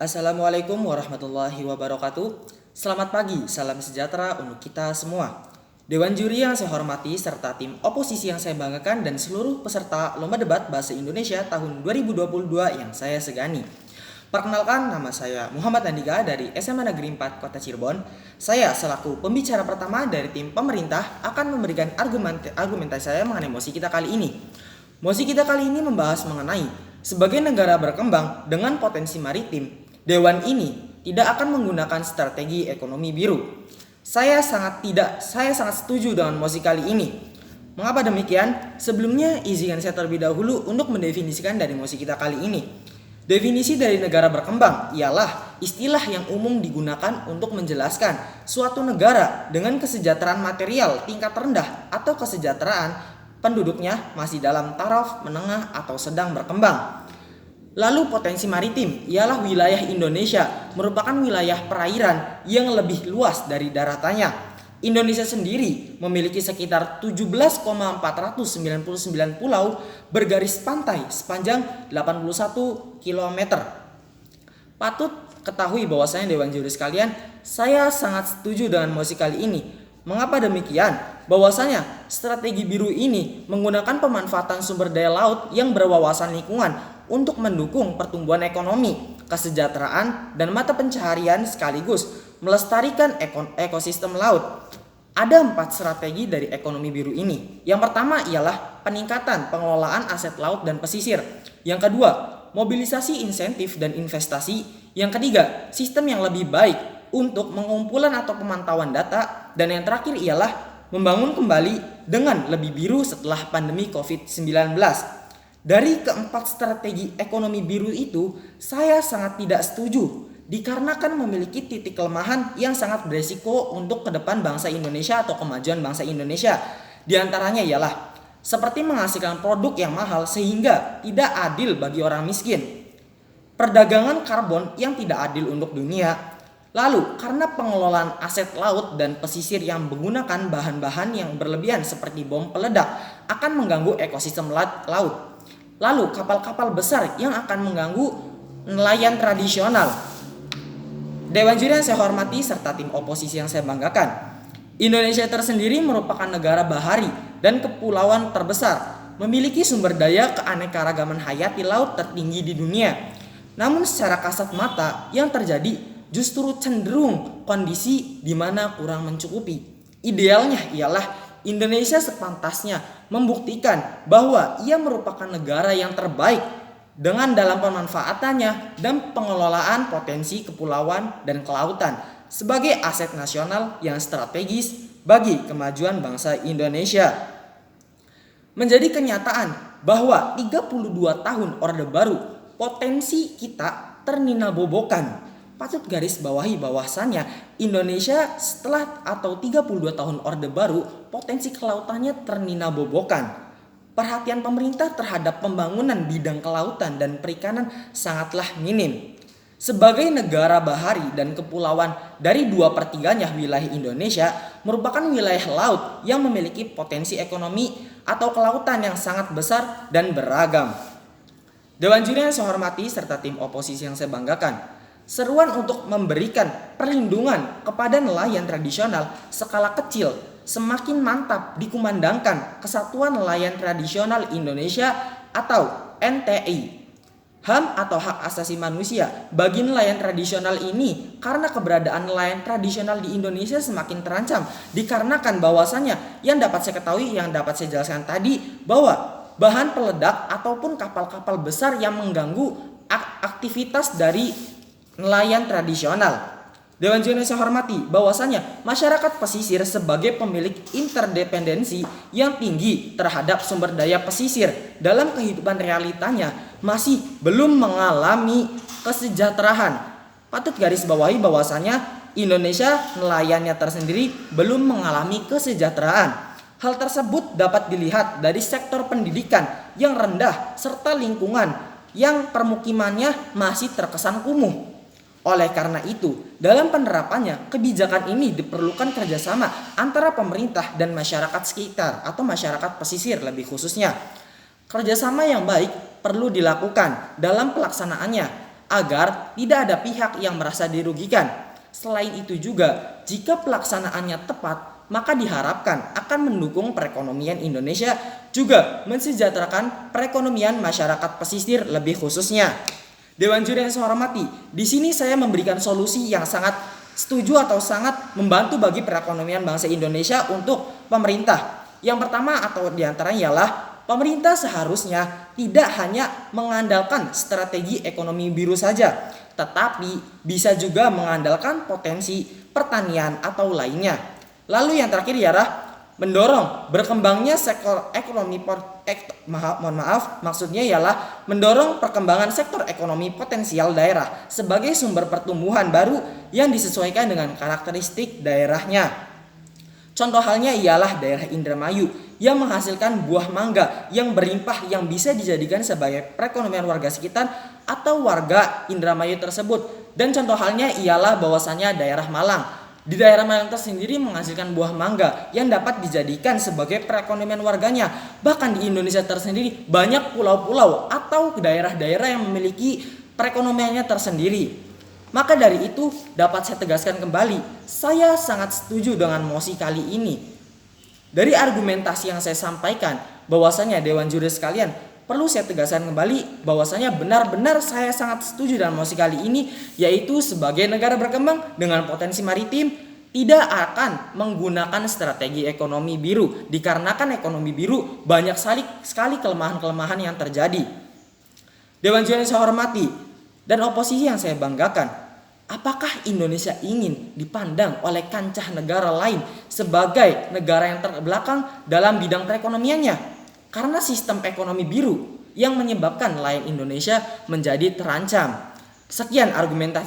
Assalamualaikum warahmatullahi wabarakatuh. Selamat pagi, salam sejahtera untuk kita semua. Dewan juri yang saya hormati serta tim oposisi yang saya banggakan dan seluruh peserta Lomba Debat Bahasa Indonesia tahun 2022 yang saya segani. Perkenalkan, nama saya Muhammad Andika dari SMA Negeri 4 Kota Cirebon. Saya selaku pembicara pertama dari tim pemerintah akan memberikan argumentasi saya mengenai mosi kita kali ini. Mosi kita kali ini membahas mengenai sebagai negara berkembang dengan potensi maritim, Dewan ini tidak akan menggunakan strategi ekonomi biru. Saya sangat setuju dengan mosi kali ini. Mengapa demikian? Sebelumnya izinkan saya terlebih dahulu untuk mendefinisikan dari mosi kita kali ini. Definisi dari negara berkembang ialah istilah yang umum digunakan untuk menjelaskan suatu negara dengan kesejahteraan material tingkat rendah atau kesejahteraan penduduknya masih dalam taraf menengah atau sedang berkembang. Lalu potensi maritim ialah wilayah Indonesia merupakan wilayah perairan yang lebih luas dari daratannya. Indonesia sendiri memiliki sekitar 17,499 pulau bergaris pantai sepanjang 81 km. Patut ketahui bahwasanya Dewan Juri sekalian, saya sangat setuju dengan mosi kali ini. Mengapa demikian? Bahwasanya strategi biru ini menggunakan pemanfaatan sumber daya laut yang berwawasan lingkungan untuk mendukung pertumbuhan ekonomi, kesejahteraan, dan mata pencaharian sekaligus melestarikan ekosistem laut. Ada 4 strategi dari ekonomi biru ini. Yang pertama ialah peningkatan pengelolaan aset laut dan pesisir. Yang kedua, mobilisasi insentif dan investasi. Yang ketiga, sistem yang lebih baik untuk pengumpulan atau pemantauan data. Dan yang terakhir ialah membangun kembali dengan lebih biru setelah pandemi COVID-19. Dari keempat strategi ekonomi biru itu, saya sangat tidak setuju dikarenakan memiliki titik kelemahan yang sangat beresiko untuk ke depan bangsa Indonesia atau kemajuan bangsa Indonesia. Di antaranya ialah seperti menghasilkan produk yang mahal sehingga tidak adil bagi orang miskin, perdagangan karbon yang tidak adil untuk dunia. Lalu, karena pengelolaan aset laut dan pesisir yang menggunakan bahan-bahan yang berlebihan seperti bom peledak akan mengganggu ekosistem laut. Lalu, kapal-kapal besar yang akan mengganggu nelayan tradisional. Dewan juri yang saya hormati serta tim oposisi yang saya banggakan, Indonesia tersendiri merupakan negara bahari dan kepulauan terbesar, memiliki sumber daya keanekaragaman hayati laut tertinggi di dunia. Namun secara kasat mata yang terjadi justru cenderung kondisi di mana kurang mencukupi. Idealnya ialah Indonesia sepantasnya membuktikan bahwa ia merupakan negara yang terbaik dengan dalam pemanfaatannya dan pengelolaan potensi kepulauan dan kelautan sebagai aset nasional yang strategis bagi kemajuan bangsa Indonesia. Menjadi kenyataan bahwa 32 tahun Orde Baru potensi kita terninabobokan. Patut garis bawahi bahwasannya Indonesia setelah atau 32 tahun Orde Baru potensi kelautannya terninabobokan. Perhatian pemerintah terhadap pembangunan bidang kelautan dan perikanan sangatlah minim. Sebagai negara bahari dan kepulauan dari 2/3 wilayah Indonesia merupakan wilayah laut yang memiliki potensi ekonomi atau kelautan yang sangat besar dan beragam. Dewan juri yang saya hormati serta tim oposisi yang saya banggakan, seruan untuk memberikan perlindungan kepada nelayan tradisional skala kecil semakin mantap dikumandangkan Kesatuan Nelayan Tradisional Indonesia atau NTI. HAM atau hak asasi manusia bagi nelayan tradisional ini karena keberadaan nelayan tradisional di Indonesia semakin terancam dikarenakan bahwasannya yang dapat saya ketahui, yang dapat saya jelaskan tadi bahwa bahan peledak ataupun kapal-kapal besar yang mengganggu aktivitas dari nelayan tradisional. Dewan juri yang saya hormati bahwasanya masyarakat pesisir sebagai pemilik interdependensi yang tinggi terhadap sumber daya pesisir dalam kehidupan realitanya masih belum mengalami kesejahteraan. Patut garis bawahi bahwasanya Indonesia nelayannya tersendiri belum mengalami kesejahteraan. Hal tersebut dapat dilihat dari sektor pendidikan yang rendah serta lingkungan yang permukimannya masih terkesan kumuh. Oleh karena itu, dalam penerapannya, kebijakan ini diperlukan kerjasama antara pemerintah dan masyarakat sekitar atau masyarakat pesisir lebih khususnya. Kerjasama yang baik perlu dilakukan dalam pelaksanaannya agar tidak ada pihak yang merasa dirugikan. Selain itu juga, jika pelaksanaannya tepat, maka diharapkan akan mendukung perekonomian Indonesia, juga mensejahterakan perekonomian masyarakat pesisir lebih khususnya. Dewan Juri yang saya hormati, di sini saya memberikan solusi yang sangat setuju atau sangat membantu bagi perekonomian bangsa Indonesia untuk pemerintah. Yang pertama atau diantaranya ialah pemerintah seharusnya tidak hanya mengandalkan strategi ekonomi biru saja, tetapi bisa juga mengandalkan potensi pertanian atau lainnya. Lalu yang terakhir ialah mendorong berkembangnya sektor ekonomi maksudnya ialah mendorong perkembangan sektor ekonomi potensial daerah sebagai sumber pertumbuhan baru yang disesuaikan dengan karakteristik daerahnya. Contoh halnya ialah daerah Indramayu yang menghasilkan buah mangga yang berlimpah yang bisa dijadikan sebagai perekonomian warga sekitar atau warga Indramayu tersebut. Dan contoh halnya ialah bahwasannya daerah Malang. Di daerah Malang tersendiri menghasilkan buah mangga yang dapat dijadikan sebagai perekonomian warganya. Bahkan di Indonesia tersendiri banyak pulau-pulau atau daerah-daerah yang memiliki perekonomiannya tersendiri. Maka dari itu dapat saya tegaskan kembali, saya sangat setuju dengan mosi kali ini. Dari argumentasi yang saya sampaikan bahwasanya Dewan Juri sekalian, perlu saya tegaskan kembali bahwasanya benar-benar saya sangat setuju dengan mosi kali ini, yaitu sebagai negara berkembang dengan potensi maritim tidak akan menggunakan strategi ekonomi biru, dikarenakan ekonomi biru banyak sekali kelemahan-kelemahan yang terjadi. Dewan Juri yang saya hormati dan oposisi yang saya banggakan, apakah Indonesia ingin dipandang oleh kancah negara lain sebagai negara yang terbelakang dalam bidang perekonomiannya? Karena sistem ekonomi biru yang menyebabkan nelayan Indonesia menjadi terancam. Sekian argumentasi